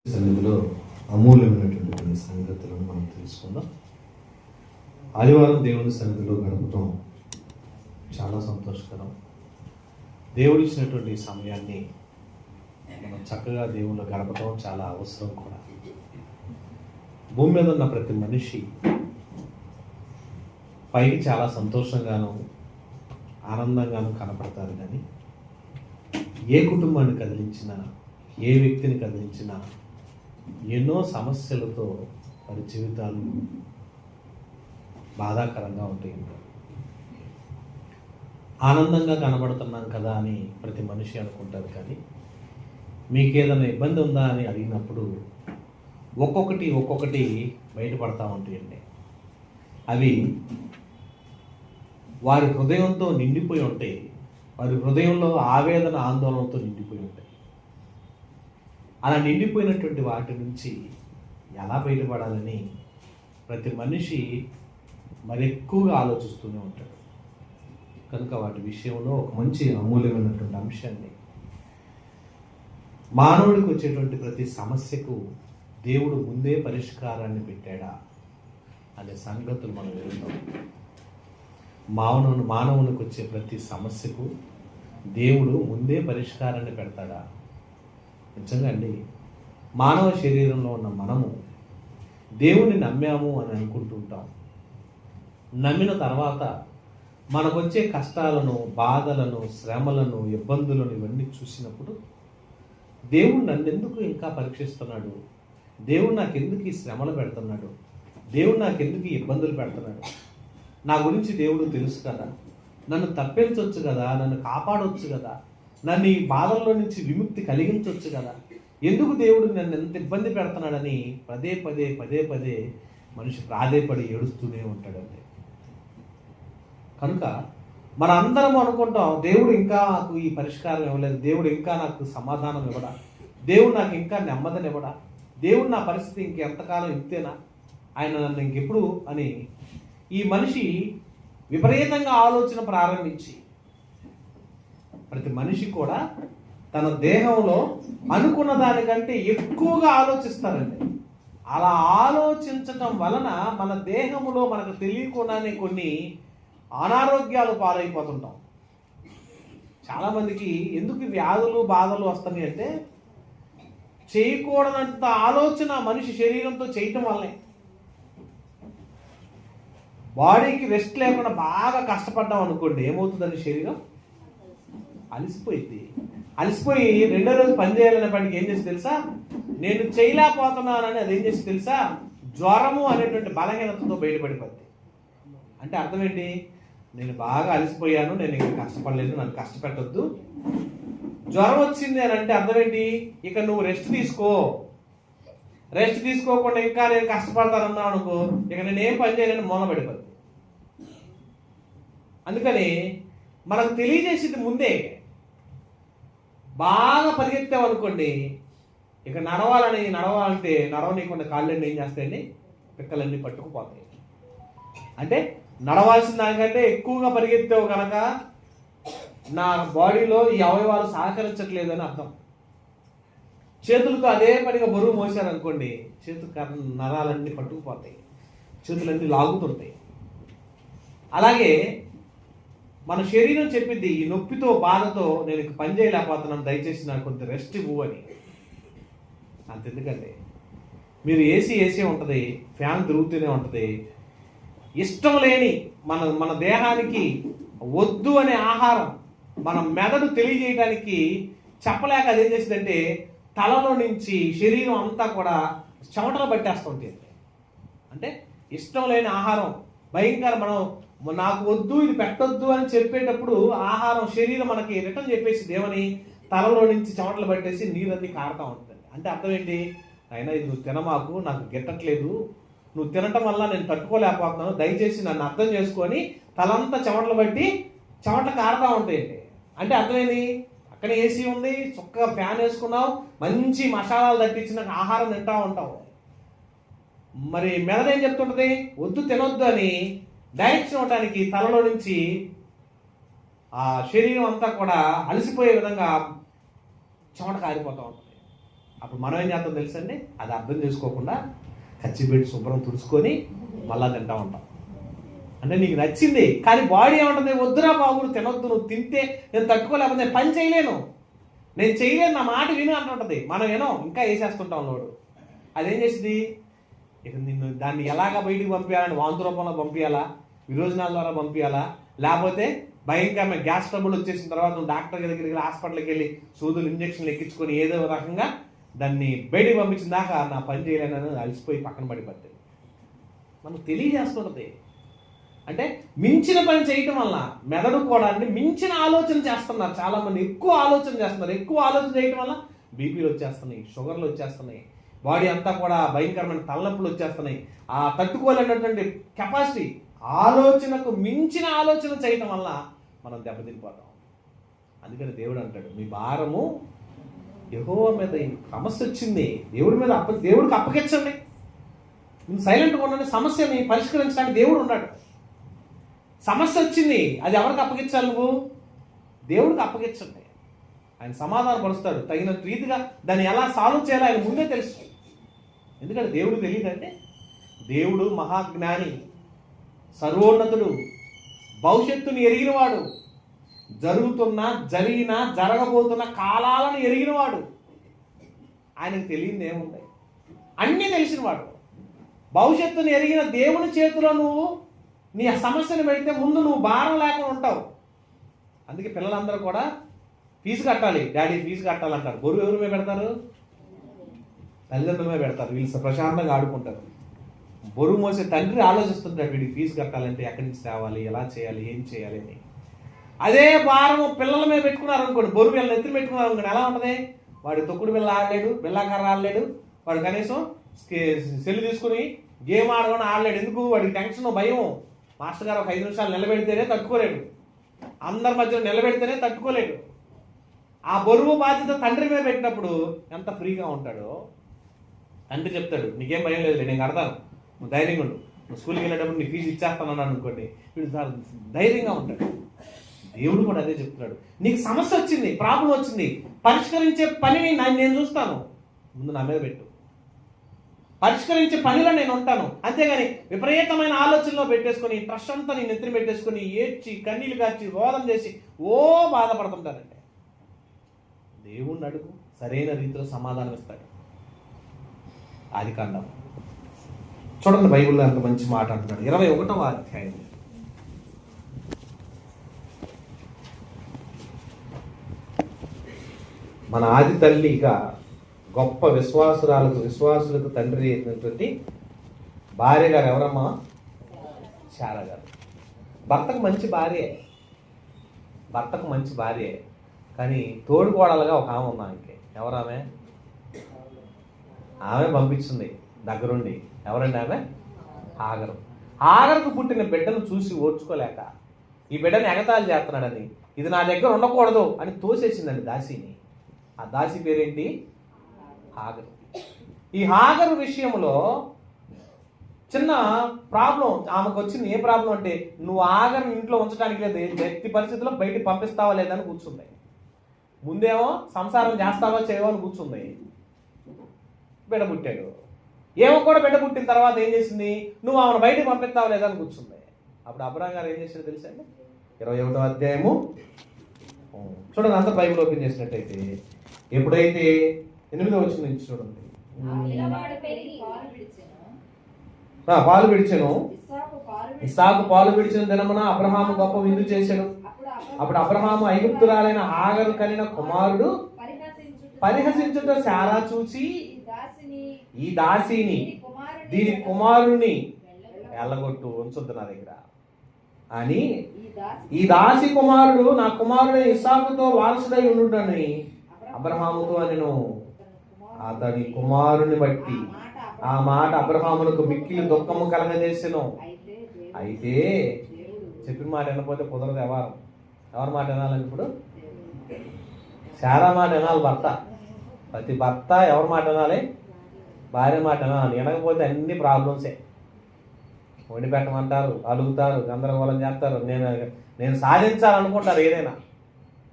సన్నిధిలో అమూల్యమైనటువంటి కొన్ని సంగతులను మనం తెలుసుకుందాం. ఆదివారం దేవుని సన్నిధిలో గడపడం చాలా సంతోషకరం. దేవుడు ఇచ్చినటువంటి సమయాన్ని మనం చక్కగా దేవుళ్ళు గడపడం చాలా అవసరం కూడా. భూమి మీద ఉన్న ప్రతి మనిషి పైకి చాలా సంతోషంగాను ఆనందంగాను కనపడతారు, కానీ ఏ కుటుంబాన్ని కదిలించినా ఏ వ్యక్తిని కదిలించినా ఎన్నో సమస్యలతో వారి జీవితాలు బాధాకరంగా ఉంటాయి. ఆనందంగా కనబడుతున్నాం కదా అని ప్రతి మనిషి అనుకుంటారు, కానీ మీకేదైనా ఇబ్బంది ఉందా అని అడిగినప్పుడు ఒక్కొక్కటి బయటపడతా ఉంటాయండి. అవి వారి హృదయంతో నిండిపోయి ఉంటాయి. వారి హృదయంలో ఆవేదన ఆందోళనతో నిండిపోయి ఉంటాయి. అలా నిండిపోయినటువంటి వాటి నుంచి ఎలా బయటపడాలని ప్రతి మనిషి మరి ఎక్కువగా ఆలోచిస్తూనే ఉంటాడు. కనుక వాటి విషయంలో ఒక మంచి అమూల్యమైనటువంటి అంశాన్ని, మానవుడికి వచ్చేటువంటి ప్రతి సమస్యకు దేవుడు ముందే పరిష్కారాన్ని పెట్టాడా అనే సంగతులు మనం వింటాం. మానవునికి వచ్చే ప్రతి సమస్యకు దేవుడు ముందే పరిష్కారాన్ని పెడతాడా? నిజంగా అండి, మానవ శరీరంలో ఉన్న మనము దేవుని నమ్మాము అని అనుకుంటుంటాం. నమ్మిన తర్వాత మనకొచ్చే కష్టాలను, బాధలను, శ్రమలను, ఇబ్బందులను ఇవన్నీ చూసినప్పుడు దేవుడు నన్నెందుకు ఇంకా పరీక్షిస్తున్నాడు, దేవుడు నాకెందుకు ఈ శ్రమలు పెడుతున్నాడు, దేవుడు నాకెందుకు ఈ ఇబ్బందులు పెడుతున్నాడు, నా గురించి దేవుడు తెలుసు కదా, నన్ను తప్పించవచ్చు కదా, నన్ను కాపాడవచ్చు కదా, నన్ను ఈ బాధల్లో నుంచి విముక్తి కలిగించవచ్చు కదా, ఎందుకు దేవుడు నన్ను ఎంత ఇబ్బంది పెడుతున్నాడని పదే పదే మనిషి ప్రాధేయపడి ఏడుస్తూనే ఉంటాడండి. కనుక మన అందరం అనుకుంటాం, దేవుడు ఇంకా నాకు ఈ పరిష్కారం ఇవ్వలేదు, దేవుడు ఇంకా నాకు సమాధానం ఇవ్వడా, దేవుడు నాకు ఇంకా నెమ్మదిని ఇవ్వడా, దేవుడు నా పరిస్థితి ఇంకెంతకాలం ఇంతేనా, ఆయన నన్ను ఇంకెప్పుడు అని ఈ మనిషి విపరీతంగా ఆలోచన ప్రారంభించి, ప్రతి మనిషి కూడా తన దేహంలో అనుకున్న దానికంటే ఎక్కువగా ఆలోచిస్తారండి. అలా ఆలోచించటం వలన మన దేహంలో మనకు తెలియకుండానే కొన్ని అనారోగ్యాలు పాలైపోతుంటాం. చాలామందికి ఎందుకు వ్యాధులు బాధలు వస్తున్నాయి అంటే, చేయకూడనంత ఆలోచన మనిషి శరీరంతో చేయటం వల్లే. బాడీకి రెస్ట్ లేకుండా బాగా కష్టపడ్డాం అనుకోండి, ఏమవుతుందని శరీరం అలసిపోయి రెండో రోజు పని చేయాలనేప్పటికి ఏం చేసి తెలుసా, నేను చేయలేకపోతున్నానని అది ఏం చేసి తెలుసా, జ్వరము అనేటువంటి బలహీనతతో బయటపడిపోద్ది. అంటే అర్థం ఏంటి, నేను బాగా అలసిపోయాను, నేను ఇంకా కష్టపడలేదు, నన్ను కష్టపెట్టొద్దు. జ్వరం వచ్చింది అని అంటే అర్థం ఏంటి, ఇక నువ్వు రెస్ట్ తీసుకోకుండా ఇంకా నేను కష్టపడతానన్నావు అనుకో, ఇక నేను ఏం పని చేయలేని మూలపడిపోద్ది. అందుకని మనకు తెలియజేసేది ముందే. బాగా పరిగెత్తామనుకోండి, ఇక నడవాలంటే నడవనీయకుండా కాళ్ళన్నీ ఏం చేస్తాయండి, పిక్కలన్నీ పట్టుకుపోతాయి. అంటే నడవాల్సిన దానికంటే ఎక్కువగా పరిగెత్తావు కనుక నా బాడీలో ఈ అవయవాలు సహకరించట్లేదు అని అర్థం. చేతులతో అదే పనిగా బరువు మోసారనుకోండి, నరాలన్నీ పట్టుకుపోతాయి, చేతులన్నీ లాగుతుంటాయి. అలాగే మన శరీరం చెప్పింది, ఈ నొప్పితో బాధతో నేను ఇక పని చేయలేకపోతున్నాను, దయచేసి నాకు కొంత రెస్ట్ ఇవ్వు అని. అంతెందుకండి, మీరు ఏసీ ఉంటుంది, ఫ్యాన్ తిరుగుతూనే ఉంటుంది, ఇష్టం లేని మన దేహానికి వద్దు అనే ఆహారం మన మెదడు తెలియజేయడానికి చెప్పలేక అదేం చేసిందంటే, తలలో నుంచి శరీరం అంతా కూడా చెమటలు పట్టేస్తుంటుంది. అంటే ఇష్టం లేని ఆహారం భయంకర, మనం నాకు వద్దు ఇది పెట్టొద్దు అని చెప్పేటప్పుడు ఆహారం శరీరం మనకి రిటర్న్ చెప్పేసి దేవని తలలో నుంచి చెమటలు పట్టేసి నీరన్నీ కారుతూ ఉంటుంది. అంటే అర్థం ఏంటి, అయినా ఇది నువ్వు తినమాకు, నాకు గిట్టట్లేదు, నువ్వు తినటం వల్ల నేను తట్టుకోలేకపోతున్నాను, దయచేసి నన్ను అర్థం చేసుకొని తలంతా చెమటలు పట్టి చెమటలు కారుతూ ఉంటాయండి. అంటే అర్థమైంది, అక్కడ ఏసీ ఉంది, చక్కగా ఫ్యాన్ వేసుకున్నావు, మంచి మసాలాలు తట్టించిన ఆహారం తింటూ ఉంటావు. మరి మెదడు ఏం చెప్తుంటుంది, వద్దు తినొద్దు అని డైరెక్షన్ ఇవ్వడానికి తలలో నుంచి ఆ శరీరం అంతా కూడా అలసిపోయే విధంగా చెమట కారిపోతూ ఉంటుంది. అప్పుడు మనం ఏం చేస్తాం తెలుసండి, అది అర్థం చేసుకోకుండా కచ్చిపెట్టి శుభ్రం తుడుచుకొని మళ్ళా తింటా ఉంటాం. అంటే నీకు నచ్చింది, కానీ బాడీ ఏమంటుంది, వద్దురా బాబు తినొద్దు, నువ్వు తింటే నేను తట్టుకోలేకపోతే నేను పని చేయలేను, నేను చేయలేను, నా మాట విను అంటుంటుంది. మనం ఏనో ఇంకా వేసేస్తుంటాం లోడు. అదేం చేసింది, ఇక నిన్ను దాన్ని ఎలాగ బయటికి పంపించాలని, వాంతు రూపంలో పంపించాలా, విరోజనాల ద్వారా పంపించాలా, లేకపోతే భయంకరమైన గ్యాస్ ట్రబుల్ వచ్చేసిన తర్వాత నువ్వు డాక్టర్ దగ్గరికి వెళ్ళి హాస్పిటల్కి వెళ్ళి సూదులు ఇంజక్షన్లు ఎక్కించుకొని ఏదో రకంగా దాన్ని బయటికి పంపించిన దాకా నా పని చేయలేనని అలసిపోయి పక్కన పడిపోతుంది. మనకు తెలియజేస్తుంటుంది. అంటే మించిన పని చేయటం వల్ల మెదడు కూడా మించిన ఆలోచన చేస్తున్నారు చాలామంది. ఎక్కువ ఆలోచన చేస్తున్నారు. ఎక్కువ ఆలోచన చేయటం వల్ల బీపీలు వచ్చేస్తున్నాయి, షుగర్లు వచ్చేస్తున్నాయి, బాడీ అంతా కూడా భయంకరమైన తలనొప్పులు వచ్చేస్తున్నాయి. ఆ తట్టుకోలేనటువంటి కెపాసిటీ, ఆలోచనకు మించిన ఆలోచన చేయటం వల్ల మనం దెబ్బతినిపోతాం. అందుకని దేవుడు అంటాడు, మీ భారము యెహోవా మీద, సమస్య వచ్చింది దేవుడికి అప్పగించండి. సైలెంట్గా ఉండండి. సమస్యని పరిష్కరించడానికి దేవుడు ఉన్నాడు. సమస్య వచ్చింది, అది ఎవరికి అప్పగించాలి, నువ్వు దేవుడికి అప్పగించండి. ఆయన సమాధానం పరుస్తాడు. తగిన రీతిగా దాన్ని ఎలా సాల్వ్ చేయాలో ఆయన ముందే తెలుసు. ఎందుకంటే దేవుడు తెలియదంటే, దేవుడు మహాజ్ఞాని, సర్వోన్నతుడు, భవిష్యత్తుని ఎరిగినవాడు, జరుగుతున్న జరిగిన జరగబోతున్న కాలాలను ఎరిగినవాడు. ఆయనకు తెలియదు ఏముంది, అన్నీ తెలిసినవాడు. భవిష్యత్తుని ఎరిగిన దేవుని చేతిలో నువ్వు నీ సమస్యను పెడితే ముందు నువ్వు భారం లేకుండా ఉంటావు. అందుకే పిల్లలందరూ కూడా ఫీజు కట్టాలి, డాడీ ఫీజు కట్టాలంటారు. బరువు ఎవరి మీద పెడతారు, తల్లిదండ్రుల మీద పెడతారు. వీళ్ళు ప్రశాంతంగా ఆడుకుంటారు. బరువు మోసే తండ్రి ఆలోచిస్తుంటాడు, వీడికి ఫీజు కట్టాలంటే ఎక్కడి నుంచి తేవాలి, ఎలా చేయాలి, ఏం చేయాలి అని. అదే భారం పిల్లల మీద పెట్టుకున్నారు అనుకోండి, బరువు వీళ్ళని ఎత్తులు పెట్టుకున్నారు అనుకోండి, ఎలా ఉంటుంది, వాడి తొక్కుడు బిళ్ళ ఆడలేడు, బిళ్ళాకర్ర ఆడలేడు, వాడు కనీసం సెల్ తీసుకుని గేమ్ ఆడమని ఆడలేడు. ఎందుకు, వాడికి టెన్షన్, భయం. మాస్టర్ గారు ఒక 5 నిమిషాలు నిలబెడితేనే తట్టుకోలేడు, అందరి మధ్యలో నిలబెడితేనే తట్టుకోలేడు. ఆ బరువు బాధ్యత తండ్రి మీద పెట్టినప్పుడు ఎంత ఫ్రీగా ఉంటాడో. తండ్రి చెప్తాడు, నీకేం భయం లేదు, నేను కడతాను, నువ్వు ధైర్యంగా ఉండు, నువ్వు స్కూల్కి వెళ్ళేటప్పుడు నీ ఫీజు ఇచ్చేస్తాను అనుకోండి, వీడు ధైర్యంగా ఉంటాడు. దేవుడు కూడా అదే చెప్తున్నాడు. నీకు సమస్య వచ్చింది, ప్రాబ్లం వచ్చింది, పరిష్కరించే పనిని నేను చూస్తాను, ముందు నా మీద పెట్టు, పరిష్కరించే పనిలో నేను ఉంటాను. అంతేగాని విపరీతమైన ఆలోచనలో పెట్టేసుకొని ట్రస్ట్ అంతా నేను నెత్తిన పెట్టేసుకొని ఏడ్చి కన్నీళ్ళు కార్చి రోదన చేసి బాధపడుతుంటానండి. దేవుణ్ణి అడుగు, సరైన రీతిలో సమాధానం ఇస్తాడు. ఆదికాండం చూడండి, బైబిల్లో అంత మంచి మాట అంటున్నాడు. 21వ అధ్యాయం మన ఆది తల్లిగా గొప్ప విశ్వాసులకు తండ్రి అయినటువంటి భార్య గారు ఎవరమ్మా, శారా గారు. భర్తకు మంచి భార్యే, కానీ తోడుకోడలుగా ఒక ఆమె ఉంది. ఆమెకి ఎవరామె, ఆమె పంపించింది దగ్గరుండి. ఎవరండి ఆమె, హాగరుకు పుట్టిన బిడ్డను చూసి ఓర్చుకోలేక ఈ బిడ్డని ఎగతాళి చేస్తున్నాడని, ఇది నా దగ్గర ఉండకూడదు అని తోసేసిందండి దాసిని. ఆ దాసి పేరేంటి, హాగరు. ఈ హాగరు విషయంలో చిన్న ప్రాబ్లం ఆమెకు వచ్చింది. ఏ ప్రాబ్లం అంటే, నువ్వు హాగరుని ఇంట్లో ఉంచడానికి లేదు, ఎట్టి పరిస్థితుల్లో బయటికి పంపిస్తావా లేదని కూర్చుంది. ముందేమో సంసారం చేస్తావా చేయవా అని కూర్చుంది. బిడ్డ పుట్టాడు. ఏమో కూడా బిడ్డ పుట్టిన తర్వాత ఏం చేసింది, నువ్వు ఆమెను బయటికి పంపిస్తావా లేదని కూర్చుంది. అప్పుడు అబ్రహాం గారు ఏం చేశాడు తెలుసా అండి, 21వ అధ్యాయము చూడండి, అంత బైబిల్ ఓపెన్ చేసినట్టయితే ఎప్పుడైతే 8వ వచనం నుంచి చూడండి. పాలు విడిచెను, ఇస్సాకు పాలు విడిచిన దినమున అబ్రహాము గొప్ప విందు చేశాడు. అప్పుడు అబ్రహాము ఐగుప్తురాలైన హాగరు కలిగిన కుమారుడు పరిహసించుట శారా చూసి, ఈ దాసిని దీని కుమారుని వెళ్ళగొట్టు, ఉంచొద్దు నా దగ్గర అని, ఈ దాసి కుమారుడు నా కుమారుడు ఇస్సాకుతో వారసుడై ఉండునని అబ్రహాముతో అనెను. అతని కుమారుని బట్టి ఆ మాట అబ్రహామునకు మిక్కిలి దుఃఖము కలగజేసెను. అయితే చెప్పిన మాట వినకపోతే కుదరదు. ఎవరి మాట వినాలని, ఇప్పుడు శారా మాట వినాలి భర్త. ప్రతి భర్త ఎవరి మాట వినాలి, భార్య మాట వినాలి. వినకపోతే అన్ని ప్రాబ్లమ్సే. వండి పెట్టమంటారు, అలుగుతారు, గందరగోళం చేస్తారు, నేను సాధించాలనుకుంటారు ఏదైనా.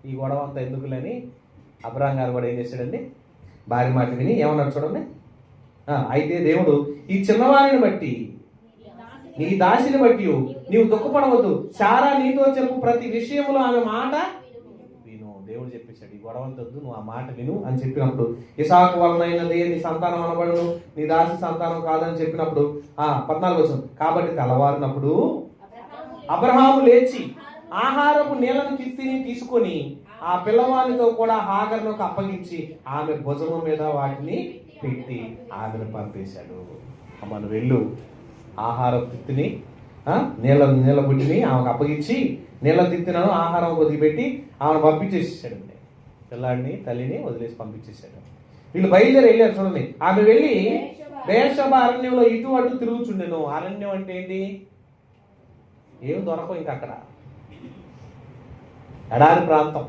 ఈ గొడవ అంతా ఎందుకులేని అబ్రహాం గారు కూడా ఏం చేశాడండి, భార్య మాట విని ఏమన్నాడు చూడండి. అయితే దేవుడు ఈ చిన్నవారిని బట్టి నీ దాసిని బట్టి నీవు దుఃఖపడవద్దు, శారా నీతో చెప్పు ప్రతి విషయంలో ఆమె మాట విను. దేవుడు చెప్పేశాడు, ఈ గొడవద్దు, నువ్వు ఆ మాట విను అని చెప్పినప్పుడు, ఇసాకు వలనైనదే నీ సంతానం అనబడును, నీ దాసి సంతానం కాదని చెప్పినప్పుడు 14 వచనం, కాబట్టి తెల్లవారినప్పుడు అబ్రహాము లేచి ఆహారపు నీళ్లను తీసుకొని ఆ పిల్లవాడితో కూడా హాగరును అప్పగించి ఆమె భుజము మీద వాటిని పెట్టి ఆమెను పంపేశాడు. అమ్మను వెళ్ళు, ఆహారపు తిత్తిని నీళ్ళ బుడ్డిని ఆమెకు అప్పగించి నీళ్ళ తిత్తినను ఆహారం వదిలిపెట్టి ఆమెను పంపించేసాడు. పిల్లాడిని తల్లిని వదిలేసి పంపించేశాడు. వీళ్ళు బయలుదేరి వెళ్ళారు చూడండి. ఆమె వెళ్ళి బెయేర్షెబ అరణ్యంలో ఇటు అటు తిరుగుచుండెను. అరణ్యం అంటే ఏంటి? ఏం దొరకవు ఇంకా అక్కడ, ఎడారి ప్రాంతం,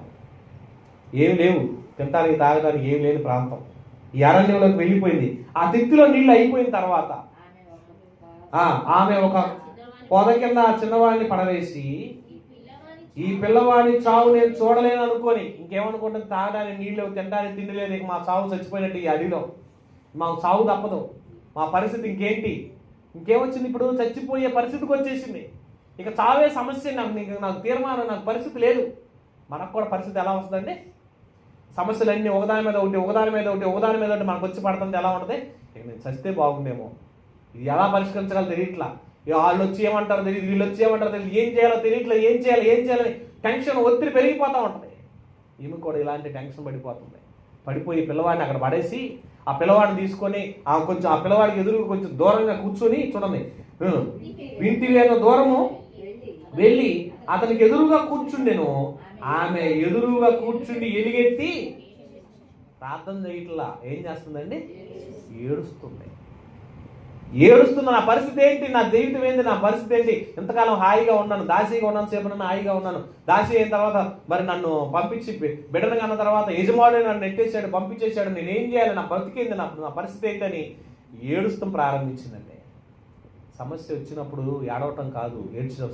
ఏమి లేవు, తినటానికి తాగడానికి ఏమి లేని ప్రాంతం. ఈ అరణ్యంలోకి వెళ్ళిపోయింది. ఆ తిత్తిలో నీళ్ళు అయిపోయిన తర్వాత ఆమె ఒక పొద కింద ఆ చిన్నవాడిని పడవేసి, ఈ పిల్లవాడిని చావు నేను చూడలేను అనుకొని ఇంకేమనుకుంటుంది, తాగడానికి నీళ్ళు తినడానికి తిండి లేదు, ఇక మా చావు చచ్చిపోయినట్టు ఈ అడిలో మాకు చావు తప్పదు, మా పరిస్థితి ఇంకేమొచ్చింది, ఇప్పుడు చచ్చిపోయే పరిస్థితికి వచ్చేసింది, ఇక చావే సమస్య, నాకు తీర్మానం, నాకు పరిస్థితి లేదు. మనకు కూడా పరిస్థితి ఎలా వస్తుందండి? సమస్యలన్నీ ఒకదాని మీద ఒకటి మనకు వచ్చి పడుతుంది. ఎలా ఉంటుంది? ఇక నేను చస్తే బాగుండేమో, ఇది ఎలా పరిష్కరించగలరు తెలియట్లా, వాళ్ళు వచ్చి ఏమంటారో తెలియదు, వీళ్ళు వచ్చి ఏమంటారో తెలియదు, ఏం చేయాలో తెలియట్లా, ఏం చేయాలని టెన్షన్, ఒత్తిడి పెరిగిపోతూ ఉంటుంది. ఈమె కూడా ఇలాంటి టెన్షన్ పడిపోయి పిల్లవాడిని అక్కడ పడేసి ఆ పిల్లవాడిని తీసుకొని ఆ పిల్లవాడికి ఎదురు కొంచెం దూరంగా కూర్చొని చూడండి, ఇంటి వేల దూరము వెళ్ళి అతనికి ఎదురుగా కూర్చుండెను. ఆమె ఎదురుగా కూర్చుండి ఎలుగెత్తి ప్రార్థన చేయట్లా, ఏం చేస్తుందండి? ఏడుస్తుంది. నా పరిస్థితి ఏంటి, నా జీవితం ఏంటి, నా పరిస్థితి ఏంటి, ఇంతకాలం హాయిగా ఉన్నాను, దాసీగా ఉన్నాను, సేపు హాయిగా ఉన్నాను, దాసీ అయిన తర్వాత మరి నన్ను పంపించి బిడ్డను అన్న తర్వాత యజమానుడు నన్ను నెట్టేశాడు, పంపించేశాడు, నేనేం చేయాలి, నా బ్రతికేంది, నా పరిస్థితి ఏంటని ఏడుస్తాం ప్రారంభించిందండి. సమస్య వచ్చినప్పుడు ఏడవటం కాదు,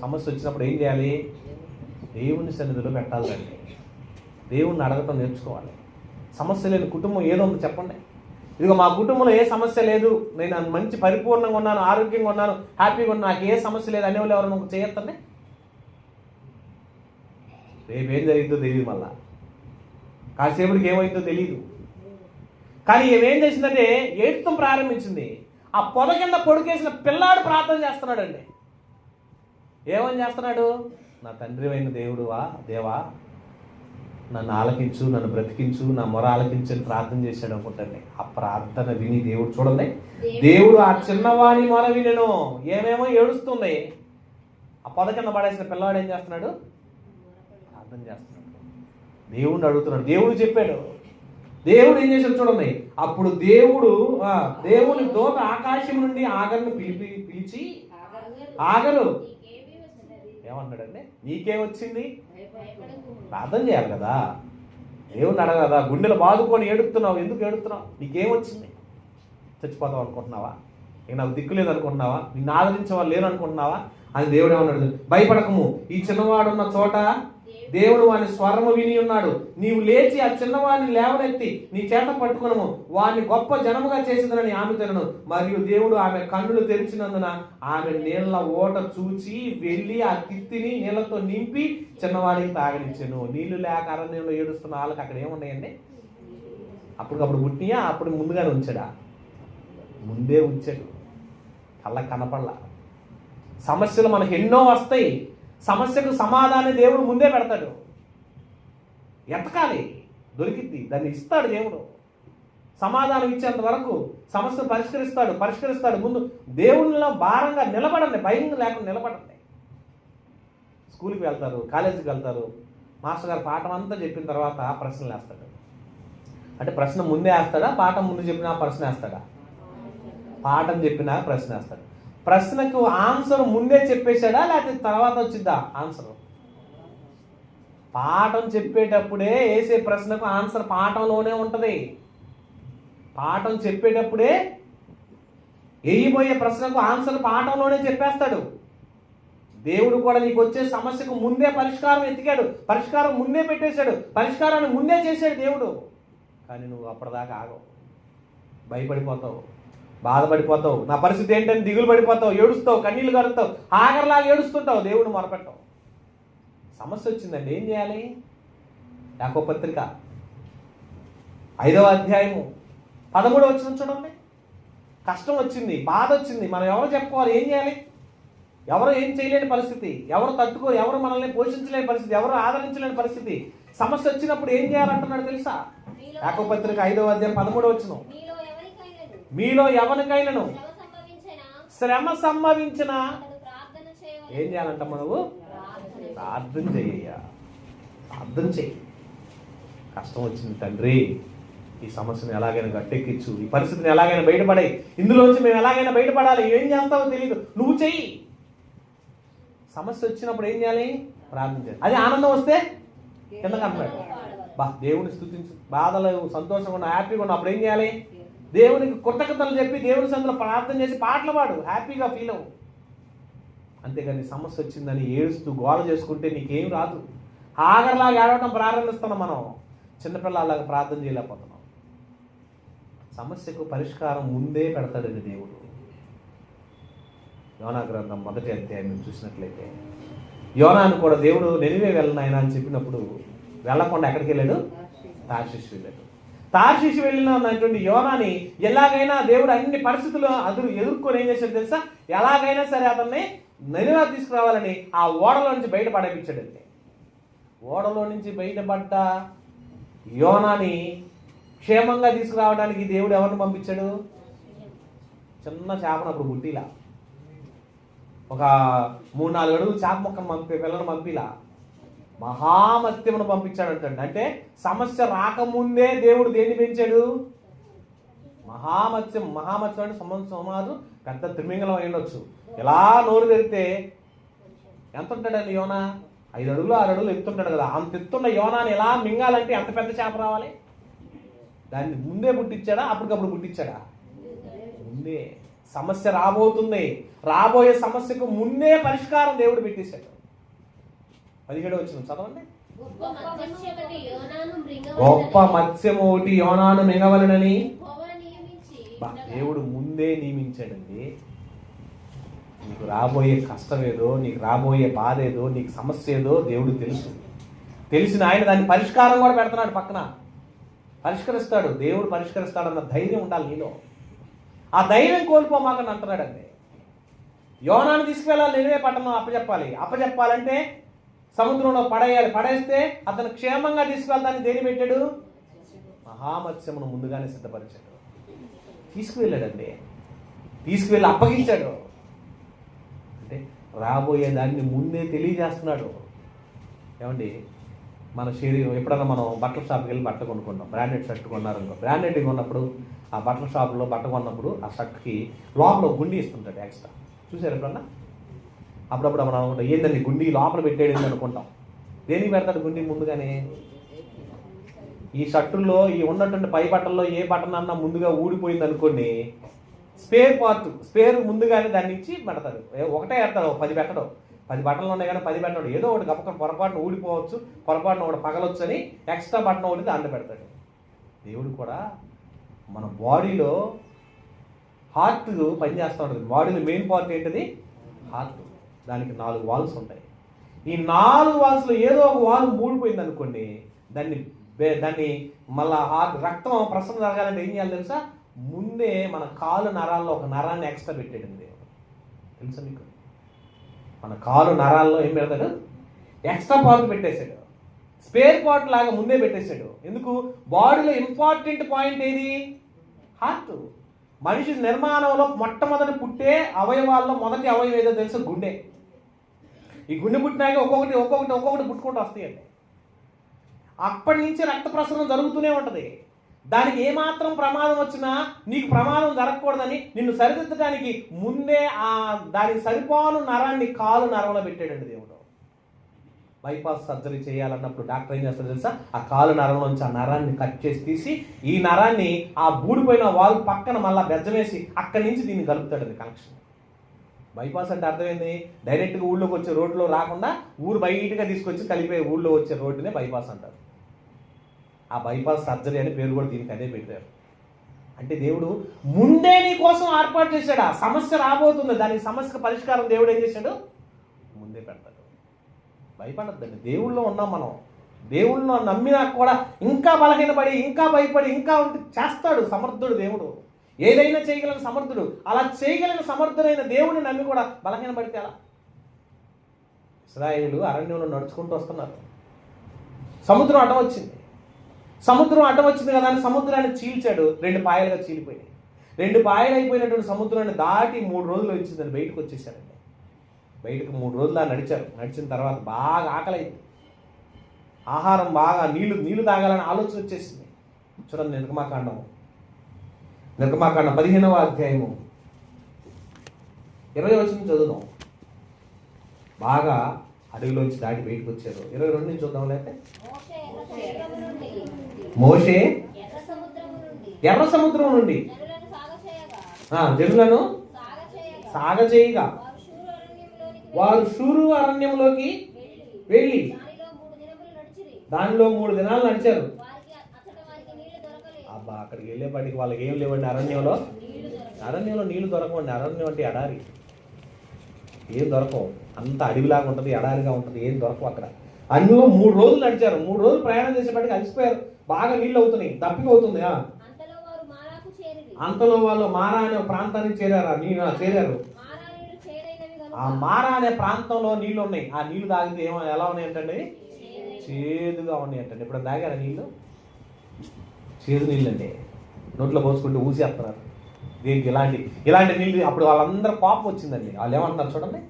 సమస్య వచ్చినప్పుడు ఏం చేయాలి? దేవుని సన్నిధిలో పెట్టాలండి, దేవుణ్ణి అడగటం నేర్చుకోవాలి. సమస్య లేని కుటుంబం ఏదో ఉంది చెప్పండి. ఇదిగో మా కుటుంబంలో ఏ సమస్య లేదు, నేను మంచి పరిపూర్ణంగా ఉన్నాను, ఆరోగ్యంగా ఉన్నాను, హ్యాపీగా ఉన్నాను, నాకు ఏ సమస్య లేదు అనేవాళ్ళు ఎవరు నాకు చేయొద్దండి. రేపు ఏం జరిగిందో తెలియదు, మళ్ళా కాసేపటికి ఏమైందో తెలియదు. కానీ ఏమేం చేసిందంటే ఏడుతం ప్రారంభించింది. ఆ పొద కింద పొడికేసిన పిల్లాడు ప్రార్థన చేస్తున్నాడండి. ఏమని చేస్తున్నాడు? నా తండ్రి అయిన దేవా నన్ను ఆలకించు, నన్ను బ్రతికించు, నా మొర ఆలకించని ప్రార్థన చేశాడు అనుకుంటండి. ఆ ప్రార్థన విని దేవుడు చూడండి, దేవుడు ఆ చిన్నవాణి మొర వినెను. ఏమేమో ఏడుస్తుంది. ఆ పొద కింద పడేసిన పిల్లవాడు ఏం చేస్తున్నాడు? ప్రార్థన చేస్తున్నాడు, దేవుడిని అడుగుతున్నాడు. దేవుడు చెప్పాడు. దేవుడు ఏం చేశాడు చూడండి. అప్పుడు దేవుని దూత ఆకాశం నుండి ఆగరును పిలిచి, ఆగరు ఏమన్నాడండి? నీకేం వచ్చింది? ప్రార్థన చేయాలి కదా, దేవుని అడగదా? గుండెలు బాదుకొని ఏడుపుతున్నావు, ఎందుకు ఏడుపుతున్నావు? నీకేం వచ్చింది? చచ్చిపోతావు అనుకుంటున్నావా? ఇక నాకు దిక్కు లేదు అనుకుంటున్నావా? నిన్ను ఆదరించే వాళ్ళు లేరు అనుకుంటున్నావా అని దేవుడు ఏమన్నాడు? భయపడకము, ఈ చిన్నవాడున్న చోట దేవుడు వాని స్వరము విని ఉన్నాడు. నీవు లేచి ఆ చిన్నవాడిని లేవనెత్తి నీ చేత పట్టుకునము, వాడిని గొప్ప జనముగా చేసిందని ఆమె తినను. మరియు దేవుడు ఆమె కన్నులు తెరిచినందున ఆమె నీళ్ల ఓట చూచి వెళ్ళి ఆ తిత్తిని నీళ్లతో నింపి చిన్నవాడికి తాగనిచ్చాను. నీళ్లు లేక అరణ్యంలో ఏడుస్తున్న వాళ్ళకి అక్కడ ఏమున్నాయండి? అప్పటికప్పుడు పుట్టియా? అప్పుడు ముందుగానే ఉంచాడా? ముందే ఉంచాడు, కళ్ళకి కనపడలా. సమస్యలు మనకు ఎన్నో వస్తాయి, సమస్యకు సమాధానం దేవుడు ముందే పెడతాడు. ఎతకాలి, దొరికిద్ది, దాన్ని ఇస్తాడు దేవుడు. సమాధానం ఇచ్చేంత వరకు సమస్యను పరిష్కరిస్తాడు. ముందు దేవునిలో భారంగా నిలబడండి, భయం లేకుండా నిలబడండి. స్కూల్కి వెళ్తారు, కాలేజీకి వెళ్తారు, మాస్టర్ గారు పాఠం అంతా చెప్పిన తర్వాత ప్రశ్నలు వేస్తాడు. అంటే ప్రశ్న ముందే వేస్తాడా? పాఠం ముందు చెప్పినా ప్రశ్న వేస్తాడా? పాఠం చెప్పినా ప్రశ్న వేస్తాడు. ప్రశ్నకు ఆన్సర్ ముందే చెప్పేశాడా లేకపోతే తర్వాత వచ్చిద్దా ఆన్సర్? పాఠం చెప్పేటప్పుడే వేసే ప్రశ్నకు ఆన్సర్ పాఠంలోనే ఉంటుంది. పాఠం చెప్పేటప్పుడే వేయబోయే ప్రశ్నకు ఆన్సర్ పాఠంలోనే చెప్పేస్తాడు. దేవుడు కూడా నీకు వచ్చే సమస్యకు ముందే పరిష్కారం ఎతికాడు, పరిష్కారం ముందే పెట్టేశాడు, పరిష్కారాన్ని ముందే చేశాడు దేవుడు. కానీ నువ్వు అప్పటిదాకా ఆగవు. భయపడిపోతావు, బాధపడిపోతావు, నా పరిస్థితి ఏంటని దిగులు పడిపోతావు, ఏడుస్తావు, కన్నీళ్ళు కడుతావు, ఆఖరిలాగా ఏడుస్తుంటావు, దేవుడు మొరపెట్టావు. సమస్య వచ్చిందండి, ఏం చేయాలి? యాకోబు పత్రిక 5వ అధ్యాయము 13వ వచనం చూడండి. కష్టం వచ్చింది, బాధ వచ్చింది, మనం ఎవరు చెప్పుకోవాలి? ఏం చేయాలి? ఎవరు ఏం చేయలేని పరిస్థితి, ఎవరు మనల్ని పోషించలేని పరిస్థితి, ఎవరు ఆదరించలేని పరిస్థితి. సమస్య వచ్చినప్పుడు ఏం చేయాలంటున్నాడు తెలుసా? యాకోబు పత్రిక 5వ అధ్యాయం 13వ వచనం. మీలో ఎవరికైనాను శ్రమ సంభవించిన ఏం చేయాలంట? మనము ప్రార్థన చెయ్యి. కష్టం వచ్చింది తండ్రి, ఈ సమస్యను ఎలాగైనా గట్టెక్కించు, ఈ పరిస్థితిని ఎలాగైనా బయటపడాయి, ఇందులోంచి మేము ఎలాగైనా బయటపడాలి, ఏం చేస్తావో తెలియదు, నువ్వు చెయ్యి. సమస్య వచ్చినప్పుడు ఏం చేయాలి? ప్రార్థన చేయాలి. అది ఆనందం వస్తే కిందకు అంటున్నాడు, దేవుని స్తుతించు. బాధలు సంతోషంగా ఉన్నా, హ్యాపీగా ఉన్నా, అప్పుడు ఏం చేయాలి? దేవునికి కృతజ్ఞతలు చెప్పి దేవుని సన్నిధిలో ప్రార్థన చేసి పాటలు పాడు, హ్యాపీగా ఫీల్ అవ్వు. అంతేగాని సమస్య వచ్చిందని ఏడుస్తూ గోల చేసుకుంటే నీకేం రాదు. ఆగర్లాగా ఏడవటం ప్రారంభిస్తున్నాం, మనం చిన్నపిల్లలాగా ప్రార్థన చేయలేకపోతున్నాం. సమస్యకు పరిష్కారం ముందే పెడతాడండి దేవుడు. యోనా గ్రంథం 1వ అధ్యాయం చూసినట్లయితే, యోనాను కూడా దేవుడు నినివే వెళ్ళను ఆయన అని చెప్పినప్పుడు వెళ్ళకుండా ఎక్కడికి వెళ్ళాడు? తార్షీషు వెళ్ళాడు. తార్షీషు వెళ్ళినటువంటి యోనాని ఎలాగైనా దేవుడు అన్ని పరిస్థితులు ఎదుర్కొని ఏం చేశాడు తెలుసా? ఎలాగైనా సరే అతన్ని నినివే తీసుకురావాలని ఆ ఓడలో నుంచి బయట పడేపించాడండి. ఓడలో నుంచి బయటపడ్డ యోనాని క్షేమంగా తీసుకురావడానికి దేవుడు ఎవరిని పంపించాడు? చిన్న చేపను అప్పుడు బుట్టిలా, ఒక 3-4 అడుగులు చేప మొక్కను పిల్లలను పంపిలా, మహామత్యమును పంపించాడు అంటే సమస్య రాకముందే దేవుడు దేన్ని పెంచాడు? మహామత్యం. అంటే సమాజం పెద్ద త్రిమింగళం అయి ఉండొచ్చు. ఎలా నోరు తెరితే ఎంత ఉంటాడండి యోనా? 5 అడుగులు 6 అడుగులు ఎత్తుంటాడు కదా. అంత ఎత్తున్న యోనాని ఎలా మింగాలంటే అంత పెద్ద చేప రావాలి. దాన్ని ముందే పుట్టించాడా? అప్పటికప్పుడు పుట్టించాడా? ముందే. సమస్య రాబోతుంది, రాబోయే సమస్యకు ముందే పరిష్కారం దేవుడు పెట్టేశాడు. 17వ వచనం చదవండి. గొప్ప మత్స్యం ఒకటి యోనాను మింగవలనని దేవుడు ముందే నియమించాడండి. నీకు రాబోయే కష్టం ఏదో, నీకు రాబోయే బాధ ఏదో, నీకు సమస్య ఏదో దేవుడు తెలిసిన ఆయన దాన్ని పరిష్కారం కూడా పెడుతున్నాడు పక్కన. పరిష్కరిస్తాడు, దేవుడు పరిష్కరిస్తాడన్న ధైర్యం ఉండాలి నీలో. ఆ ధైర్యం కోల్పోమాకని అంటున్నాడండి. యోనాను తీసుకువెళ్ళాలి, నినివే పట్టణం అప్పచెప్పాలంటే సముద్రంలో పడేయాలి. పడేస్తే అతను క్షేమంగా తీసుకువెళ్తానికి దేని పెట్టాడు? మహామత్స్యమును ముందుగానే సిద్ధపరిచాడు. తీసుకువెళ్ళాడండి, తీసుకువెళ్ళి అప్పగించాడు. అంటే రాబోయే దాన్ని ముందే తెలియజేస్తున్నాడు. ఏమండి, మన శరీరం ఎప్పుడన్నా మనం బట్టల షాప్కి వెళ్ళి బట్టలు కొనుక్కుంటాం. బ్రాండెడ్ షర్ట్ కొన్నారనుకో, బ్రాండెడ్ కొన్నప్పుడు ఆ బట్టల షాప్లో బట్ట కొన్నప్పుడు ఆ షర్ట్కి లోపల గుండి ఇస్తుంటాడు ఎక్స్ట్రా. చూసారు ఎప్పుడన్నా? అప్పుడప్పుడు మనం అనుకుంటాం, ఏంటండి గుండి లోపల పెట్టేది అనుకుంటాం. దేనికి పెడతాడు గుండి? ముందుగానే ఈ షర్టుల్లో ఈ ఉన్నటువంటి పై బట్టల్లో ఏ బటన్ అన్నా ముందుగా ఊడిపోయింది అనుకోండి, స్పేర్ ముందుగానే దాన్ని ఇచ్చి పెడతాడు. ఒకటే పెడతాడు, 10 పెట్టడం. 10 బట్టలు ఉన్నాయి కానీ 10 పెట్టాడు. ఏదో ఒకటి గప్పక పొరపాటున ఊడిపోవచ్చు, పొరపాటున ఒకటి పగలొచ్చు అని ఎక్స్ట్రా బటన్ ఒకటి దాంట్లో పెడతాడు. దేవుడు కూడా మన బాడీలో హార్ట్ పనిచేస్తూ ఉంటుంది. బాడీలో మెయిన్ పార్ట్ ఏంటిది? హార్ట్. దానికి 4 వాల్స్ ఉంటాయి. ఈ 4 వాల్స్లో ఏదో ఒక వాల్ ఊడిపోయింది అనుకోండి, దాన్ని మళ్ళా రక్తం ప్రసరణ జరగాలంటే ఏం చేయాలి తెలుసా? ముందే మన కాలు నరాల్లో ఒక నరాన్ని ఎక్స్ట్రా పెట్టాడు దేవుడు. తెలుసా మీకు? మన కాలు నరాల్లో ఏం పెడతాడు? ఎక్స్ట్రా పార్ట్ పెట్టేశాడు. స్పేర్ పార్ట్ లాగా ముందే పెట్టేశాడు. ఎందుకు? బాడీలో ఇంపార్టెంట్ పాయింట్ ఏది? హార్ట్. మనిషి నిర్మాణంలో మొట్టమొదటి పుట్టే అవయవాల్లో మొదటి అవయవం ఏదో తెలుసా? గుండె. ఈ గుండె పుట్టినాక ఒక్కొక్కటి పుట్టుకుంటూ వస్తాయండి. అప్పటి నుంచి రక్త ప్రసరణ జరుగుతూనే ఉంటుంది. దానికి ఏమాత్రం ప్రమాదం వచ్చినా నీకు ప్రమాదం జరగకూడదని నిన్ను సరిదిద్దడానికి ముందే దానికి సరిపోను నరాన్ని కాలు నరంలో పెట్టాడండి దేవుడు. బైపాస్ సర్జరీ చేయాలన్నప్పుడు డాక్టర్ ఏం చేస్తాడు తెలుసా? ఆ కాలు నరంలోంచి ఆ నరాన్ని కట్ చేసి తీసి ఈ నరాన్ని ఆ బూడిపోయిన వాల్ పక్కన మళ్ళీ బెజ్జమేసి అక్కడి నుంచి దీన్ని కలుపుతాడండి కనెక్షన్. బైపాస్ అంటే అర్థమైంది? డైరెక్ట్గా ఊళ్ళోకి వచ్చే రోడ్లో రాకుండా ఊరు బయటగా తీసుకొచ్చి కలిపే ఊళ్ళో వచ్చే రోడ్డునే బైపాస్ అంటారు. ఆ బైపాస్ సర్జరీ అని పేరు కూడా దీనికి అదే పెట్టారు. అంటే దేవుడు ముందే నీ కోసం ఏర్పాటు చేశాడు. ఆ సమస్య రాబోతుంది, దానికి సమస్యకు పరిష్కారం దేవుడు ఏం చేశాడు? ముందే పెడతాడు. భయపడద్దండి, దేవుళ్ళో ఉన్నాం మనం. దేవుళ్ళో నమ్మినా కూడా ఇంకా బలహీనపడి, ఇంకా భయపడి, ఇంకా ఉంటే చేస్తాడు. సమర్థుడు దేవుడు, ఏదైనా చేయగలిగిన సమర్థుడు. అలా చేయగలిగిన సమర్థుడైన దేవుడిని నమ్మి కూడా బలహీనపడితే ఎలా? ఇశ్రాయేలు అరణ్యంలో నడుచుకుంటూ వస్తున్నారు, సముద్రం అడ్డం వచ్చింది. సముద్రం అడ్డం వచ్చింది కదా అని సముద్రాన్ని చీల్చాడు, 2 పాయలుగా చీలిపోయినాయి. 2 పాయలు అయిపోయినటువంటి సముద్రాన్ని దాటి 3 రోజులు వచ్చిందని బయటకు వచ్చేసారండి. బయటకు 3 రోజులు నడిచారు. నడిచిన తర్వాత బాగా ఆకలైంది, ఆహారం బాగా నీళ్లు తాగాలని ఆలోచన వచ్చేసింది. చూడండి, నిర్గమాకాండం 15వ అధ్యాయము 20 వచనం చదువుదాం. బాగా అడవిలోంచి దాటి బయటకు వచ్చారు. 22 నుంచి చూద్దాం. లేకపోతే మోషే ఎర్ర సముద్రం నుండి జనులను సాగచేయగా వారు షూరు అరణ్యంలోకి వెళ్ళి దానిలో 3 దినాలు నడిచారు. అబ్బా, అక్కడికి వెళ్ళేపాటికి వాళ్ళకి ఏం లేవండి. అరణ్యంలో నీళ్లు దొరకవండి. అరణ్యం అంటే ఎడారి, ఏం దొరకవు. అంత అడవిలాగా ఉంటుంది, ఎడారిగా ఉంటుంది, ఏం దొరకవు అక్కడ. అందులో 3 రోజులు నడిచారు. 3 రోజులు ప్రయాణం చేసేపాటికి అలసిపోయారు, బాగా నీళ్ళు అవుతున్నాయి, దప్పిక అవుతుంది. అంతలో వాళ్ళు మారా అనే ప్రాంతానికి చేరారు. ఆ మారా అనే ప్రాంతంలో నీళ్లు ఉన్నాయి. ఆ నీళ్లు తాగితే ఎలా ఉన్నాయి అంటే చేదుగా ఉన్నాయి అంటండి. ఇప్పుడు తాగారా నీళ్ళు? చేదు నీళ్ళు అండి, నోట్లో పోసుకుంటూ ఊసేస్తున్నారు. దీనికి ఇలాంటి నీళ్ళు. అప్పుడు వాళ్ళందరూ కోపం వచ్చిందండి. వాళ్ళు ఏమంటున్నారు చూడండి,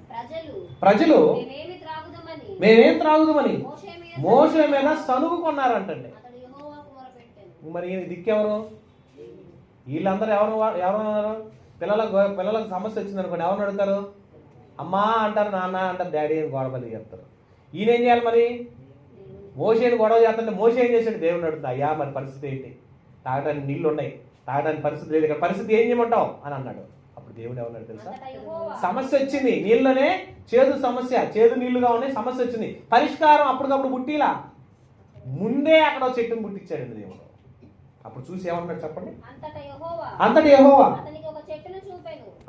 ప్రజలు మేమేం త్రాగుదామని మోషే మీద సనుగు కొన్నారంటండి. మరి ఈయన దిక్కెవరు? వీళ్ళందరూ ఎవరున్నారు? పిల్లలకు సమస్య వచ్చింది అనుకోండి, ఎవరిని అడుగుతారు? అమ్మా అంటారు, నాన్న అంటారు, డాడీ అని గొడవలు చేస్తారు. ఈయన ఏం చేయాలి మరి? మోషేని గొడవ చేస్తుంటే మోషే ఏం చేశాడు? దేవుని అడుగుతుంది, అయ్యా మరి పరిస్థితి ఏంటి? తాగడానికి నీళ్ళు ఉన్నాయి, తాగడానికి పరిస్థితి లేదు, ఇక్కడ పరిస్థితి ఏం చేయమంటావు అని అన్నాడు. అప్పుడు దేవుడు ఏమన్నాడు తెలుసా? సమస్య వచ్చింది, నీళ్ళనే చేదు నీళ్లుగా ఉన్నాయి, సమస్య వచ్చింది. పరిష్కారం అప్పటికప్పుడు పుట్టిలా ముందే అక్కడ చెట్టును పుట్టించాడండి దేవుడు. అప్పుడు చూసి ఏమన్నాడు చెప్పండి? అంతటి యెహోవా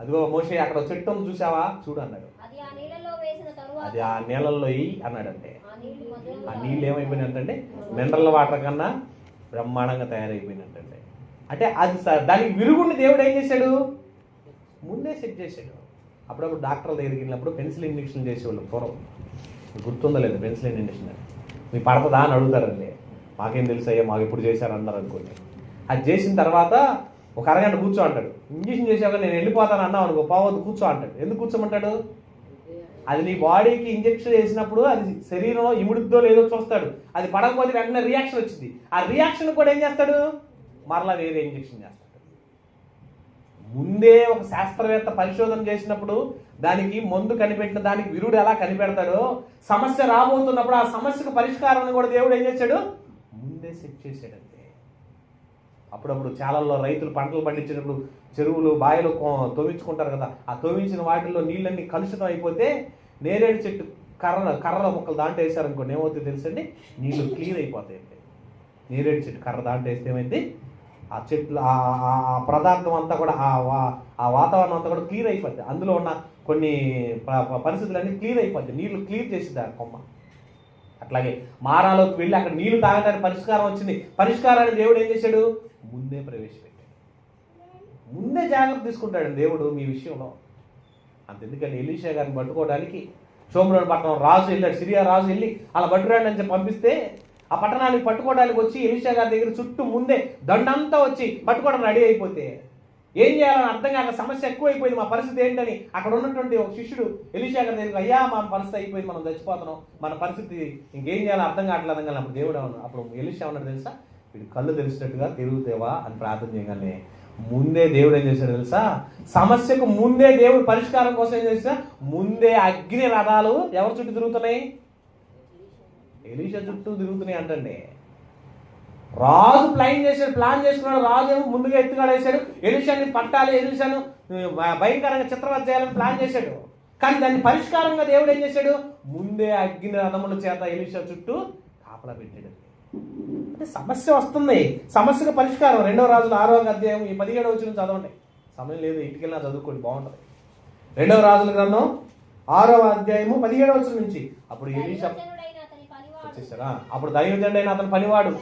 అదిగో మోషే అక్కడ చెట్టును చూసావా, చూడు అన్నాడు. అది ఆ నీళ్ళల్లో అన్నాడంటే ఆ నీళ్ళు ఏమైపోయినట్టంటే మినరల్ వాటర్ కన్నా బ్రహ్మాండంగా తయారైపోయినట్టండి. అంటే అది దానికి విరుగుడిని దేవుడు ఏం చేశాడు? ముందే సెట్ చేశాడు. అప్పుడప్పుడు డాక్టర్ల దగ్గరికి వెళ్ళినప్పుడు పెన్సిలిన్ ఇంజక్షన్ చేసేవాళ్ళు పూర్వం. గుర్తుందా లేదు? పెన్సిలిన్ ఇంజక్షన్ మీకు పడుతుందా అని అడుగుతారండి. మాకేం తెలుసు అయ్యా, మాకు ఎప్పుడు చేశారన్నారు అనుకోండి. అది చేసిన తర్వాత ఒక అరగంట కూర్చో అంటాడు. ఇంజక్షన్ చేసాక నేను వెళ్ళిపోతాను అన్నావు అనుకో, పోవద్దు కూర్చో అంటాడు. ఎందుకు కూర్చోమంటాడు? అది నీ బాడీకి ఇంజక్షన్ చేసినప్పుడు అది శరీరంలో ఇముడుద్దో లేదో చూస్తాడు. అది పడకపోతే వెంటనే రియాక్షన్ వచ్చింది. ఆ రియాక్షన్ కూడా ఏం చేస్తాడు? మరలా వేరే ఇంజక్షన్ చేస్తాడు. ముందే ఒక శాస్త్రవేత్త పరిశోధన చేసినప్పుడు దానికి మందు కనిపెట్టిన దానికి విరుడు ఎలా కనిపెడతాడో, సమస్య రాబోతున్నప్పుడు ఆ సమస్యకు పరిష్కారాన్ని కూడా దేవుడు ఏం చేశాడు? ముందే సెట్ చేశాడంతే. అప్పుడప్పుడు చాలల్లో రైతులు పంటలు పండించినప్పుడు చెరువులు బావిలు తవ్వించుకుంటారు కదా, ఆ తవ్వించిన వాటిల్లో నీళ్ళన్నీ కలుషితం అయిపోతే నేరేడు చెట్టు కర్రల మొక్కలు దాంట్లో వేసారనుకోండి, ఏమవుతుంది తెలుసండి? నీళ్ళు క్లీన్ అయిపోతాయండి. నేరేడు చెట్టు కర్ర దాంట్లో వేస్తే ఏమైంది? ఆ చెట్లు ఆ పదార్థం అంతా కూడా ఆ వాతావరణం అంతా కూడా క్లియర్ అయిపోద్ది. అందులో ఉన్న కొన్ని పరిస్థితులన్నీ క్లియర్ అయిపోద్ది. నీళ్లు క్లియర్ చేసింది ఆ కొమ్మ. అట్లాగే మారాలోకి వెళ్ళి అక్కడ నీళ్లు తాగడానికి పరిష్కారం వచ్చింది. పరిష్కారాన్ని దేవుడు ఏం చేశాడు? ముందే ప్రవేశపెట్టాడు. ముందే జాగ్రత్త తీసుకుంటాడు దేవుడు మీ విషయంలో. అంతెందుకంటే ఎలీషా గారిని పట్టుకోవడానికి షోమ్రోను పట్టణం రాజు వెళ్ళాడు, సిరియా రాజు వెళ్ళి అలా పట్టురాడు అని పంపిస్తే ఆ పట్టణానికి పట్టుకోవడానికి వచ్చి ఎలీషా గారి దగ్గర చుట్టూ ముందే దండంతా వచ్చి పట్టుకోవడం రెడీ అయిపోతే ఏం చేయాలని అర్థం కాక సమస్య ఎక్కువైపోయింది, మా పరిస్థితి ఏంటని అక్కడ ఉన్నటువంటి ఒక శిష్యుడు ఎలీషా గారి దగ్గర, అయ్యా మన పరిస్థితి అయిపోయింది, మనం చచ్చిపోతున్నాం, మన పరిస్థితి ఇంకేం చేయాలో అర్థం కావట్లేదు కానీ అప్పుడు దేవుడు అప్పుడు ఎలీషా ఉన్నాడు తెలుసా, వీడు కళ్ళు తెలిసినట్టుగా తిరుగుతేవా అని ప్రార్థన చేయగానే ముందే దేవుడు ఏం చేశాడు తెలుసా? సమస్యకు ముందే దేవుడు పరిష్కారం కోసం ఏం చేసా? ముందే అగ్ని రథాలు ఎవరి చుట్టూ తిరుగుతున్నాయి? ఎలీషా చుట్టూ తిరుగుతున్నాయి అంటండి. రాజు ప్లాన్ చేసుకున్నాడు. రాజు ఏమో ముందుగా ఎత్తుగాడేశాడు, ఎలీషాని పట్టాలి, ఎలీషాను భయంకరంగా చిత్రవద చేయాలని ప్లాన్ చేశాడు. కానీ దాన్ని పరిష్కారంగా దేవుడు ఏం చేశాడు? ముందే అగ్ని రథముల చేత ఎలీషా చుట్టూ కాపలా పెట్టాడు. అంటే సమస్య వస్తుంది, సమస్యకు పరిష్కారం. 2 రాజులు 6వ అధ్యాయం ఈ 17వ వచనం చదవండి. సమయం లేదు, ఇంటికి వెళ్ళినా చదువుకోండి, బాగుంటుంది. 2 రాజుల గ్రంథం 6వ అధ్యాయము 17వ వచనం నుంచి. అప్పుడు ఎలీషా వచ్చేసారా? అప్పుడు దైవజనుడైన అతని పనివాడు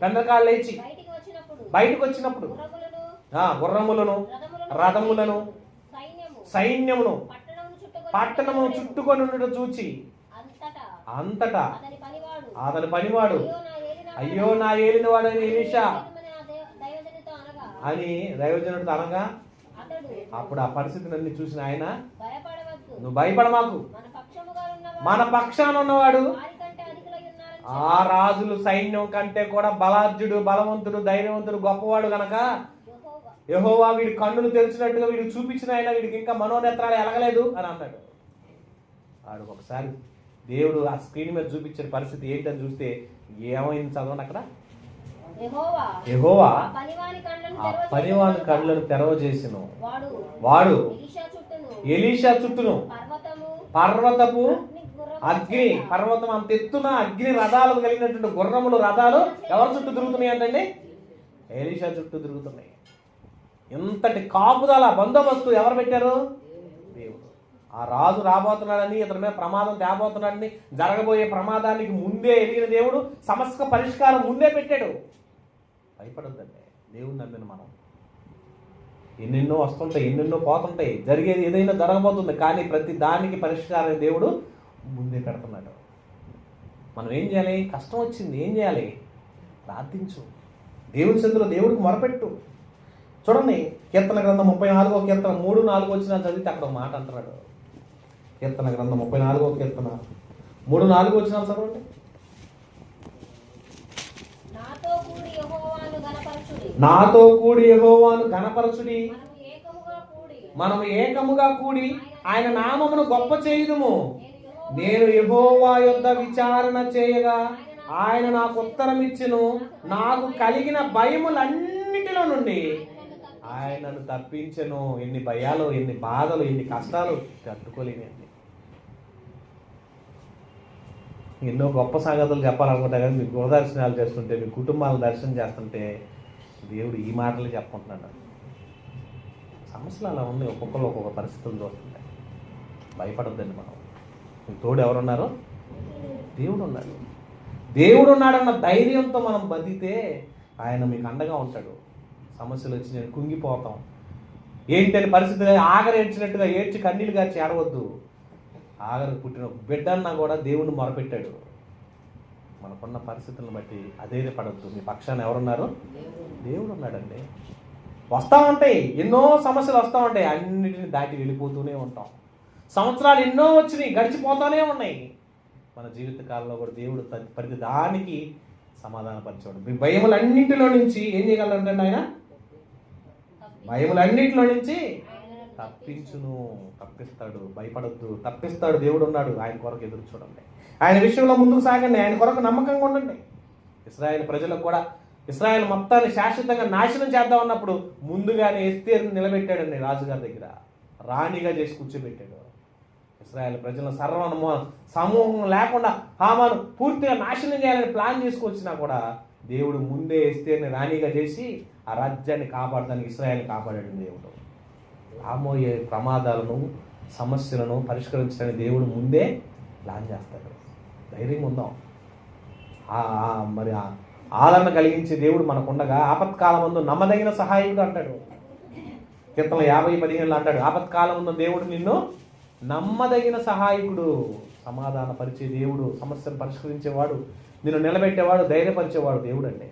పెందకాళ్ళు లేచి బయటకు వచ్చినప్పుడు గుర్రములను రథములను సైన్యమును పట్టణమును చుట్టుకొని ఉండటం చూచి అంతటా అతని పనివాడు, అయ్యో నా ఏలినవాడు అని ఎలీషా అని దైవజనుడితో అనగా, అప్పుడు ఆ పరిస్థితిని చూసిన ఆయన, నువ్వు భయపడమాకు, మన పక్షాన ఉన్నవాడు ఆ రాజులు సైన్యం కంటే కూడా బలార్జుడు, బలవంతుడు, ధైర్యవంతుడు, గొప్పవాడు గనక యెహోవా వీడి కన్నులు తెరిచినట్టుగా వీడికి చూపించిన ఆయన వీడికి ఇంకా మనోనేత్రాలు ఎలగలేదు అని అన్నాడు. వాడు ఒకసారి దేవుడు ఆ స్క్రీన్ మీద చూపించిన పరిస్థితి ఏంటని చూస్తే ఏమైంది చదవండి. అక్కడ యెహోవా ఆ పనివాని కళ్ళను తెరవజేసెను. వాడు ఎలీషా చుట్టూను పర్వతపు అగ్ని, పర్వతం అంత ఎత్తున అగ్ని రథాలు కలిగినటువంటి గుర్రములు రథాలు ఎవరి చుట్టూ తిరుగుతున్నాయి అంటే ఎలీషా చుట్టూ తిరుగుతున్నాయి. ఎంతటి కాపుదల బందోబస్తు ఎవరు పెట్టారు? దేవుడు. ఆ రాజు రాబోతున్నాడని, ఇతని మీద ప్రమాదం తేబోతున్నాడని, జరగబోయే ప్రమాదానికి ముందే ఎరిగిన దేవుడు సమస్య పరిష్కారం ముందే పెట్టాడు. భయపడొద్దండి, దేవుడు నమ్మిన మనం. ఎన్నెన్నో వస్తుంటాయి, ఎన్నెన్నో పోతుంటాయి, జరిగేది ఏదైనా జరగబోతుంది, కానీ ప్రతి దానికి పరిష్కారం దేవుడు ముందే పెడుతున్నాడు. మనం ఏం చేయాలి? కష్టం వచ్చింది, ఏం చేయాలి? ప్రార్థించు, దేవుని సన్నిధిలో దేవుడికి మొరపెట్టు. చూడండి, కీర్తన గ్రంథం 34వ కీర్తన 3-4 వచ్చిన చదివితే అక్కడ ఒక మాట అంటున్నాడు. కీర్తన గ్రంథం 34వ కీర్తన 3-4 వచ్చిన చదవండి. నాతో కూడి యెహోవాను ఘనపరచుడి, మనము ఏకముగా కూడి ఆయన నామమును గొప్ప చేయుదుము. నేను యెహోవా యొద్ద విచారణ చేయగా ఆయన నాకు ఉత్తరం ఇచ్చెను. నాకు కలిగిన భయములన్నిటిలో నుండి ఆయనను తప్పించెను. ఎన్ని భయాలు, ఎన్ని బాధలు, ఎన్ని కష్టాలు తట్టుకోలేనండి. ఎన్నో గొప్ప సంగతులు చెప్పాలనుకుంటా, కానీ మీ గృహదర్శనాలు చేస్తుంటే, మీ కుటుంబాలను దర్శనం చేస్తుంటే దేవుడు ఈ మాటలు చెప్పుకుంటున్నాడు. సమస్యలు అలా ఉన్నాయి, ఒక్కొక్కరు ఒక్కొక్క పరిస్థితులు చూస్తుంటాయి. భయపడొద్దండి. మనం మీ తోడు ఎవరున్నారో? దేవుడు ఉన్నాడు. దేవుడు ఉన్నాడన్న ధైర్యంతో మనం బతికితే ఆయన మీకు అండగా ఉంటాడు. సమస్యలు వచ్చి నేను కుంగిపోతాం ఏంటని పరిస్థితి ఆగరి ఏడ్చినట్టుగా ఏడ్చి కన్నీళ్ళు గార్చి ఏడవద్దు. ఆగరికి పుట్టిన బిడ్డన్నా కూడా దేవుడిని మొరపెట్టాడు. మనకున్న పరిస్థితులను బట్టి అధైర్యపడద్దు. మీ పక్షాన ఎవరున్నారు? దేవుడు ఉన్నాడండి. వస్తూ ఉంటాయి, ఎన్నో సమస్యలు వస్తూ ఉంటాయి, అన్నిటిని దాటి వెళ్ళిపోతూనే ఉంటాం. సంవత్సరాలు ఎన్నో వచ్చినాయి, గడిచిపోతూనే ఉన్నాయి. మన జీవిత కాలంలో కూడా దేవుడు ప్రతి దానికి సమాధానపరిచాడు. మీ భయములన్నింటిలో నుంచి ఏం చేయగలరంటే ఆయన భయములన్నింటిలో నుంచి తప్పించును, తప్పిస్తాడు. భయపడొద్దు, తప్పిస్తాడు. దేవుడు ఉన్నాడు. ఆయన కొరకు ఎదురు చూడండి. ఆయన విషయంలో ముందుకు సాగండి. ఆయన కొరకు నమ్మకంగా ఉండండి. ఇశ్రాయేల్ ప్రజలకు కూడా ఇశ్రాయేల్ మొత్తాన్ని శాశ్వతంగా నాశనం చేద్దామన్నప్పుడు ముందుగానే ఎస్తేరుని నిలబెట్టాడండి రాజుగారి దగ్గర, రాణిగా చేసి కూర్చోబెట్టాడు. ఇశ్రాయేల్ ప్రజలను సమూహం లేకుండా హామాను పూర్తిగా నాశనం చేయాలని ప్లాన్ చేసుకొచ్చినా కూడా దేవుడు ముందే ఎస్తేరుని రాణిగా చేసి ఆ రాజ్యాన్ని కాపాడడానికి ఇశ్రాయేల్ని కాపాడాడు దేవుడు. రాబోయే ప్రమాదాలను, సమస్యలను పరిష్కరించడానికి దేవుడు ముందే ప్లాన్ చేస్తాడు. ధైర్యంగా ఉందాం. మరి ఆదరణ కలిగించే దేవుడు మనకుండగా ఆపత్కాలమందు నమ్మదగిన సహాయకుడు అంటాడు. కీర్తన 50:15 అంటాడు, ఆపత్కాలమందు దేవుడు నిన్ను నమ్మదగిన సహాయకుడు, సమాధాన పరిచే దేవుడు, సమస్యను పరిష్కరించేవాడు, నిన్ను నిలబెట్టేవాడు, ధైర్యపరిచేవాడు దేవుడు అండి.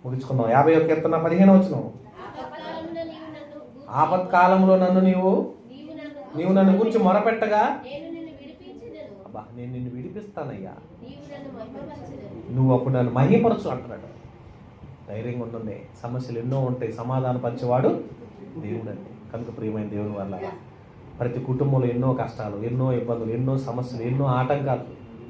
ముగించుకుందాం. 50వ కీర్తన 15 వచనం. ఆపత్కాలంలో నీవు నన్ను గురించి మొరపెట్టగా అబ్బా నేను నిన్ను విడిపిస్తానయ్యా, నువ్వు అప్పుడు నన్ను మహిమపరచు అంటున్నాడు. ధైర్యంగా ఉంటుంది. సమస్యలు ఎన్నో ఉంటాయి, సమాధాన పరిచేవాడు దేవుడు అండి. కనుక ప్రియమైన దేవుని వల్ల ప్రతి కుటుంబంలో ఎన్నో కష్టాలు, ఎన్నో ఇబ్బందులు, ఎన్నో సమస్యలు, ఎన్నో ఆటంకాలు,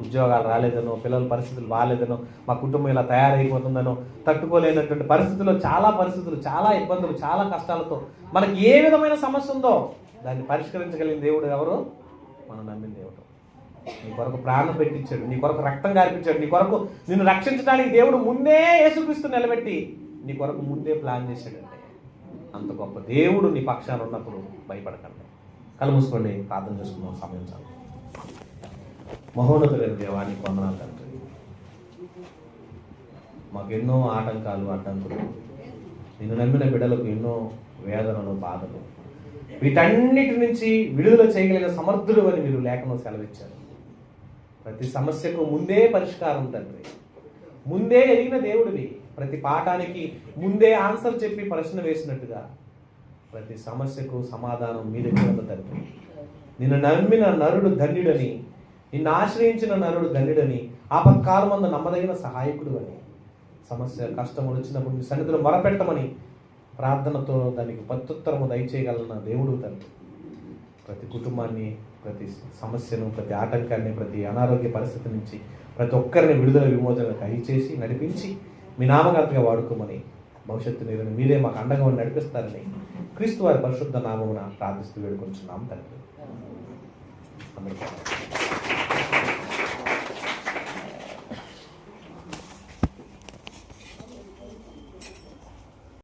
ఉద్యోగాలు రాలేదనో, పిల్లల పరిస్థితులు బాగాలేదనో, మా కుటుంబం ఇలా తయారైపోతుందనో, తట్టుకోలేనటువంటి పరిస్థితుల్లో చాలా పరిస్థితులు, చాలా ఇబ్బందులు, చాలా కష్టాలతో మనకి ఏ విధమైన సమస్య ఉందో దాన్ని పరిష్కరించగలిగిన దేవుడు ఎవరు? మనం నమ్మిన దేవుడు. నీ కొరకు ప్రాణం పెట్టించాడు, నీ కొరకు రక్తం గార్పించాడు, నీ కొరకు నిన్ను రక్షించడానికి దేవుడు ముందే యేసుక్రీస్తు నిలబెట్టి నీ కొరకు ముందే ప్లాన్ చేశాడండి. అంత గొప్ప దేవుడు నీ పక్షాన ఉన్నప్పుడు భయపడకండి. కళ్ళు మూసుకోండి, ప్రార్థన చేసుకున్నాం. సమయం చాలు. మహోన్నతులైన దేవా, నీకు వందనాలు తండ్రి. మాకు ఎన్నో ఆటంకాలు, అడ్డంకులు, నిన్ను నమ్మిన బిడ్డలకు ఎన్నో వేదనలు, బాధలు, వీటన్నిటి నుంచి విడుదల చేయగలిగిన సమర్థుడు అని మీరు లేఖనం సెలవిచ్చారు. ప్రతి సమస్యకు ముందే పరిష్కారం తండ్రి, ముందే ఎరిగిన దేవుడివి. ప్రతి పాఠానికి ముందే ఆన్సర్ చెప్పి ప్రశ్న వేసినట్టుగా ప్రతి సమస్యకు సమాధానం మీ దగ్గర ఉంది తండ్రి. నిన్ను నమ్మిన నరుడు ధన్యుడని, నిన్ను ఆశ్రయించిన నరుడు ధన్యుడని, ఆపత్కాలమందు నమ్మదగిన సహాయకుడు అని, సమస్య కష్టములు వచ్చినప్పుడు మీ సన్నిధిలో మొరపెట్టమని ప్రార్థనతో దానికి ప్రత్యుత్తరము దయచేయగలన దేవుడు తండ్రి. ప్రతి కుటుంబాన్ని, ప్రతి సమస్యను, ప్రతి ఆటంకాన్ని, ప్రతి అనారోగ్య పరిస్థితి నుంచి ప్రతి ఒక్కరిని విడుదల విమోచన దయచేసి నడిపించి మీ నామగాంతగా వాడుకోమని, భవిష్యత్తు నీరుని మీరే మాకు అండగా నడిపిస్తారని క్రీస్తు వారి పరిశుద్ధ నామమున ప్రార్థిస్తూ వేడుకొంచున్నాం తండ్రి. అందరికీ